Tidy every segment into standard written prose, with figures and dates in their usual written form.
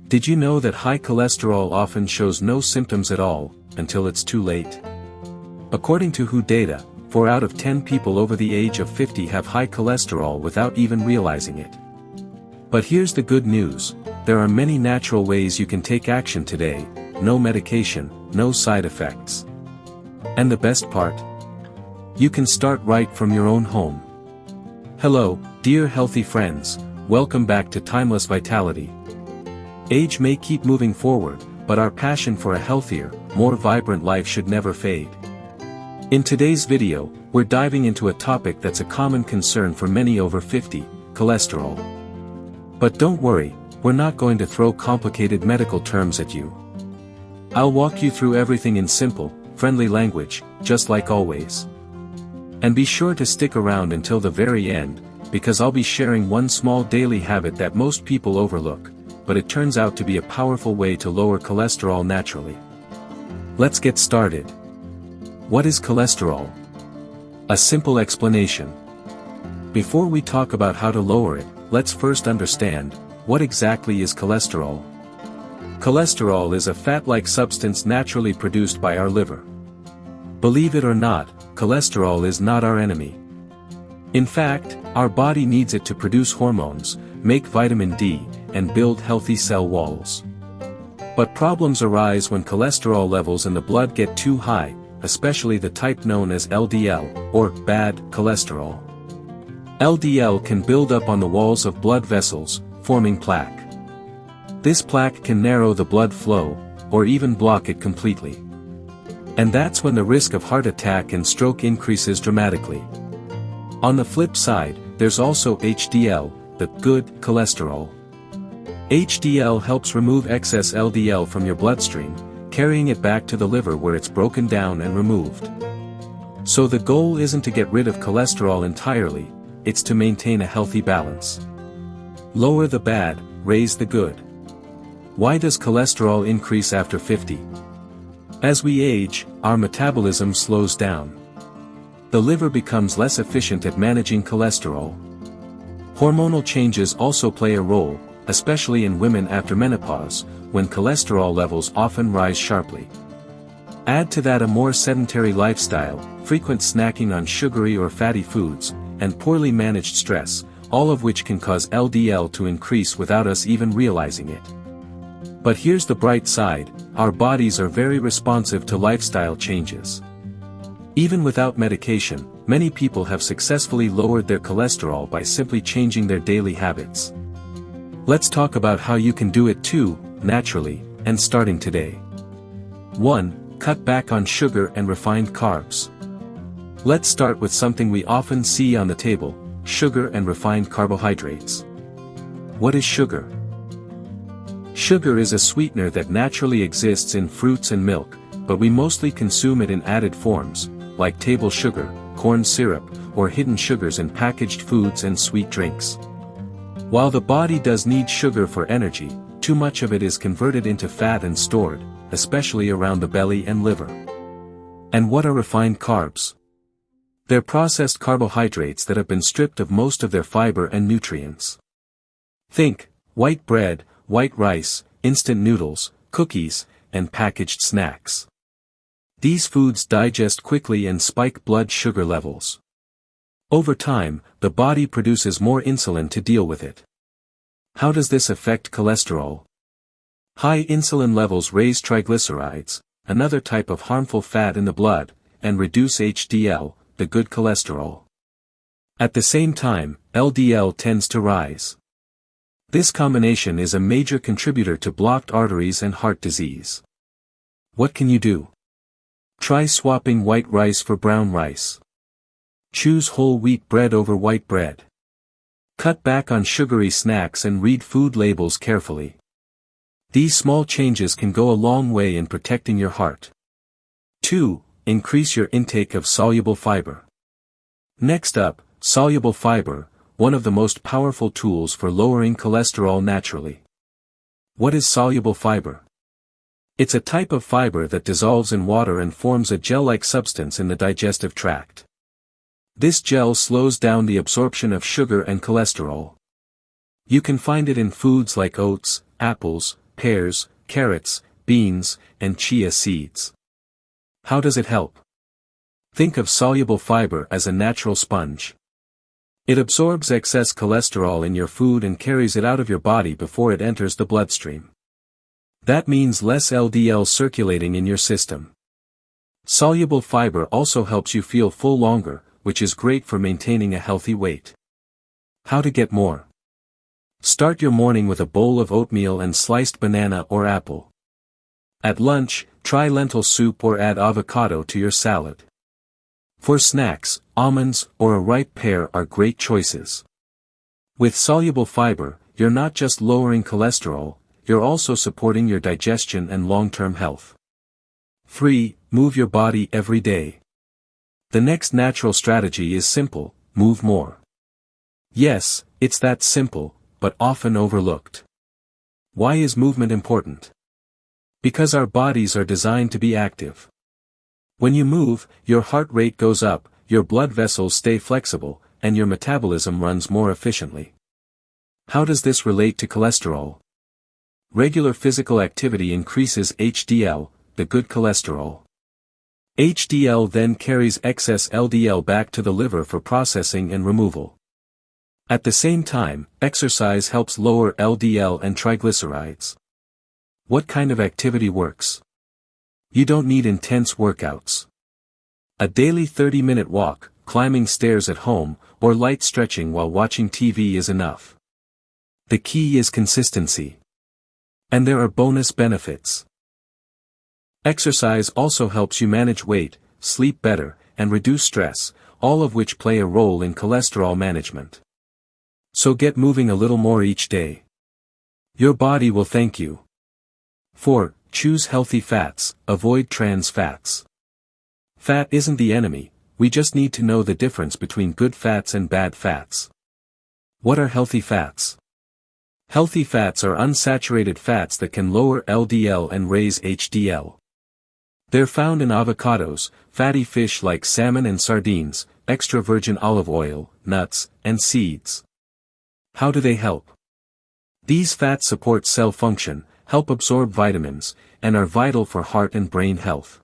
Did you know that high cholesterol often shows no symptoms at all, until it's too late? According to WHO data, 4 out of 10 people over the age of 50 have high cholesterol without even realizing it. But here's the good news, there are many natural ways you can take action today, no medication, no side effects. And the best part? You can start right from your own home. Hello, dear healthy friends, welcome back to Timeless Vitality. Age may keep moving forward, but our passion for a healthier, more vibrant life should never fade. In today's video, we're diving into a topic that's a common concern for many over 50, cholesterol. But don't worry, we're not going to throw complicated medical terms at you. I'll walk you through everything in simple, friendly language, just like always. And be sure to stick around until the very end, because I'll be sharing one small daily habit that most people overlook, but it turns out to be a powerful way to lower cholesterol naturally. Let's get started. What is cholesterol? A simple explanation. Before we talk about how to lower it, let's first understand, what exactly is cholesterol? Cholesterol is a fat-like substance naturally produced by our liver. Believe it or not, cholesterol is not our enemy. In fact, our body needs it to produce hormones, make vitamin D, and build healthy cell walls. But problems arise when cholesterol levels in the blood get too high, especially the type known as LDL, or bad cholesterol. LDL can build up on the walls of blood vessels, forming plaque. This plaque can narrow the blood flow, or even block it completely. And that's when the risk of heart attack and stroke increases dramatically. On the flip side, there's also HDL, the good cholesterol. HDL helps remove excess LDL from your bloodstream, carrying it back to the liver where it's broken down and removed. So the goal isn't to get rid of cholesterol entirely, it's to maintain a healthy balance. Lower the bad, raise the good. Why does cholesterol increase after 50? As we age, our metabolism slows down. The liver becomes less efficient at managing cholesterol. Hormonal changes also play a role, especially in women after menopause, when cholesterol levels often rise sharply. Add to that a more sedentary lifestyle, frequent snacking on sugary or fatty foods, and poorly managed stress, all of which can cause LDL to increase without us even realizing it. But here's the bright side, our bodies are very responsive to lifestyle changes. Even without medication, many people have successfully lowered their cholesterol by simply changing their daily habits. Let's talk about how you can do it too, naturally, and starting today. 1. Cut back on sugar and refined carbs. Let's start with something we often see on the table, sugar and refined carbohydrates. What is sugar? Sugar is a sweetener that naturally exists in fruits and milk, but we mostly consume it in added forms, like table sugar, corn syrup, or hidden sugars in packaged foods and sweet drinks. While the body does need sugar for energy, too much of it is converted into fat and stored, especially around the belly and liver. And what are refined carbs? They're processed carbohydrates that have been stripped of most of their fiber and nutrients. Think, white bread, white rice, instant noodles, cookies, and packaged snacks. These foods digest quickly and spike blood sugar levels. Over time, the body produces more insulin to deal with it. How does this affect cholesterol? High insulin levels raise triglycerides, another type of harmful fat in the blood, and reduce HDL, the good cholesterol. At the same time, LDL tends to rise. This combination is a major contributor to blocked arteries and heart disease. What can you do? Try swapping white rice for brown rice. Choose whole wheat bread over white bread. Cut back on sugary snacks and read food labels carefully. These small changes can go a long way in protecting your heart. 2. Increase your intake of soluble fiber. Next up, soluble fiber, one of the most powerful tools for lowering cholesterol naturally. What is soluble fiber? It's a type of fiber that dissolves in water and forms a gel-like substance in the digestive tract. This gel slows down the absorption of sugar and cholesterol. You can find it in foods like oats, apples, pears, carrots, beans, and chia seeds. How does it help? Think of soluble fiber as a natural sponge. It absorbs excess cholesterol in your food and carries it out of your body before it enters the bloodstream. That means less LDL circulating in your system. Soluble fiber also helps you feel full longer, which is great for maintaining a healthy weight. How to get more? Start your morning with a bowl of oatmeal and sliced banana or apple. At lunch, try lentil soup or add avocado to your salad. For snacks, almonds or a ripe pear are great choices. With soluble fiber, you're not just lowering cholesterol, you're also supporting your digestion and long-term health. 3. Move your body every day. The next natural strategy is simple: move more. Yes, it's that simple, but often overlooked. Why is movement important? Because our bodies are designed to be active. When you move, your heart rate goes up, your blood vessels stay flexible, and your metabolism runs more efficiently. How does this relate to cholesterol? Regular physical activity increases HDL, the good cholesterol. HDL then carries excess LDL back to the liver for processing and removal. At the same time, exercise helps lower LDL and triglycerides. What kind of activity works? You don't need intense workouts. A daily 30-minute walk, climbing stairs at home, or light stretching while watching TV is enough. The key is consistency. And there are bonus benefits. Exercise also helps you manage weight, sleep better, and reduce stress, all of which play a role in cholesterol management. So get moving a little more each day. Your body will thank you. 4. Choose healthy fats, avoid trans fats. Fat isn't the enemy, we just need to know the difference between good fats and bad fats. What are healthy fats? Healthy fats are unsaturated fats that can lower LDL and raise HDL. They're found in avocados, fatty fish like salmon and sardines, extra virgin olive oil, nuts, and seeds. How do they help? These fats support cell function, help absorb vitamins, and are vital for heart and brain health.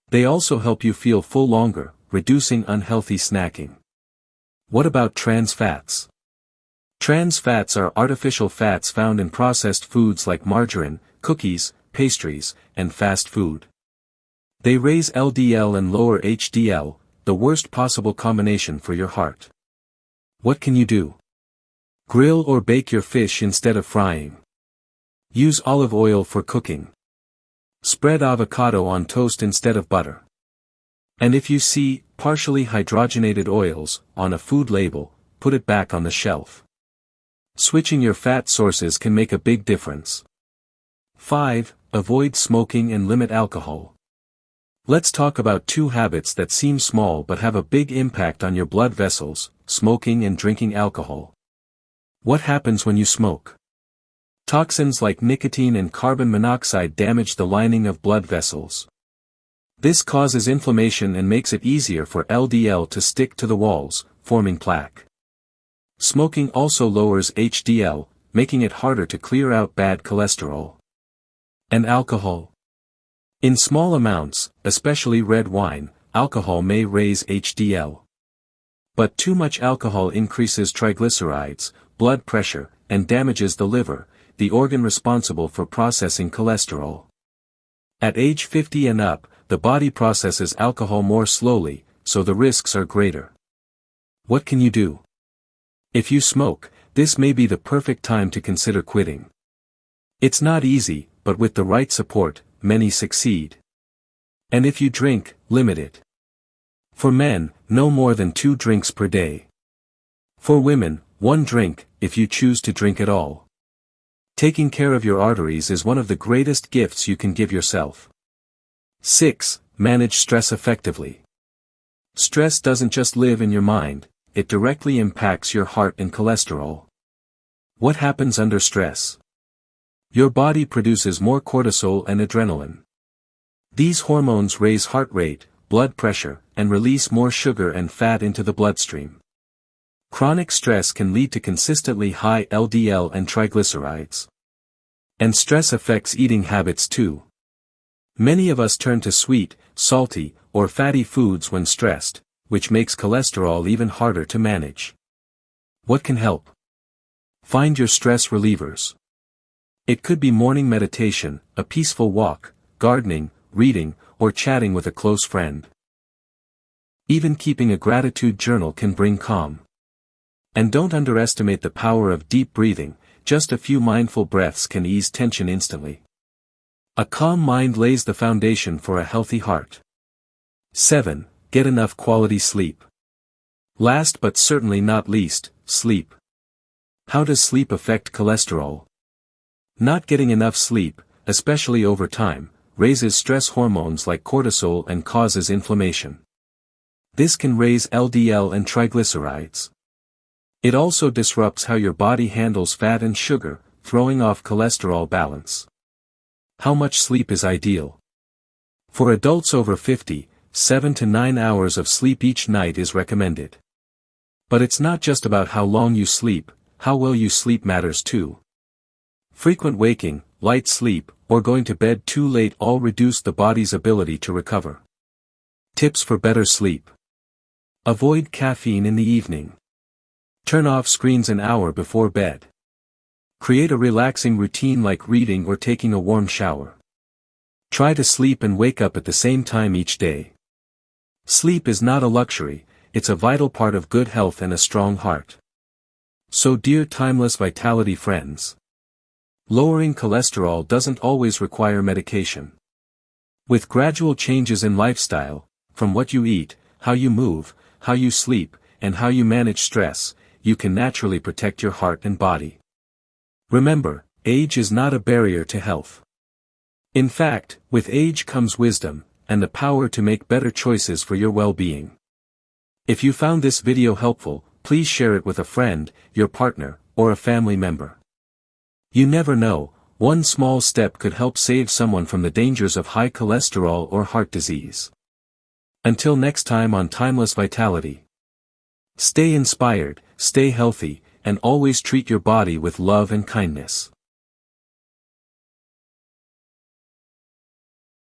They also help you feel full longer, reducing unhealthy snacking. What about trans fats? Trans fats are artificial fats found in processed foods like margarine, cookies, pastries, and fast food. They raise LDL and lower HDL, the worst possible combination for your heart. What can you do? Grill or bake your fish instead of frying. Use olive oil for cooking. Spread avocado on toast instead of butter. And if you see partially hydrogenated oils on a food label, put it back on the shelf. Switching your fat sources can make a big difference. 5. Avoid smoking and limit alcohol. Let's talk about two habits that seem small but have a big impact on your blood vessels: smoking and drinking alcohol. What happens when you smoke? Toxins like nicotine and carbon monoxide damage the lining of blood vessels. This causes inflammation and makes it easier for LDL to stick to the walls, forming plaque. Smoking also lowers HDL, making it harder to clear out bad cholesterol. And alcohol? In small amounts, especially red wine, alcohol may raise HDL. But too much alcohol increases triglycerides, blood pressure, and damages the liver, the organ responsible for processing cholesterol. At age 50 and up, the body processes alcohol more slowly, so the risks are greater. What can you do? If you smoke, this may be the perfect time to consider quitting. It's not easy, but with the right support, many succeed. And if you drink, limit it. For men, no more than 2 drinks per day. For women, 1 drink, if you choose to drink at all. Taking care of your arteries is one of the greatest gifts you can give yourself. 6. Manage stress effectively. Stress doesn't just live in your mind, it directly impacts your heart and cholesterol. What happens under stress? Your body produces more cortisol and adrenaline. These hormones raise heart rate, blood pressure, and release more sugar and fat into the bloodstream. Chronic stress can lead to consistently high LDL and triglycerides. And stress affects eating habits too. Many of us turn to sweet, salty, or fatty foods when stressed, which makes cholesterol even harder to manage. What can help? Find your stress relievers. It could be morning meditation, a peaceful walk, gardening, reading, or chatting with a close friend. Even keeping a gratitude journal can bring calm. And don't underestimate the power of deep breathing, just a few mindful breaths can ease tension instantly. A calm mind lays the foundation for a healthy heart. 7. Get enough quality sleep. Last but certainly not least, sleep. How does sleep affect cholesterol? Not getting enough sleep, especially over time, raises stress hormones like cortisol and causes inflammation. This can raise LDL and triglycerides. It also disrupts how your body handles fat and sugar, throwing off cholesterol balance. How much sleep is ideal? For adults over 50, 7 to 9 hours of sleep each night is recommended. But it's not just about how long you sleep, how well you sleep matters too. Frequent waking, light sleep, or going to bed too late all reduce the body's ability to recover. Tips for better sleep. Avoid caffeine in the evening. Turn off screens an hour before bed. Create a relaxing routine like reading or taking a warm shower. Try to sleep and wake up at the same time each day. Sleep is not a luxury, it's a vital part of good health and a strong heart. So dear Timeless Vitality friends, lowering cholesterol doesn't always require medication. With gradual changes in lifestyle, from what you eat, how you move, how you sleep, and how you manage stress, you can naturally protect your heart and body. Remember, age is not a barrier to health. In fact, with age comes wisdom, and the power to make better choices for your well-being. If you found this video helpful, please share it with a friend, your partner, or a family member. You never know, one small step could help save someone from the dangers of high cholesterol or heart disease. Until next time on Timeless Vitality. Stay inspired, stay healthy, and always treat your body with love and kindness.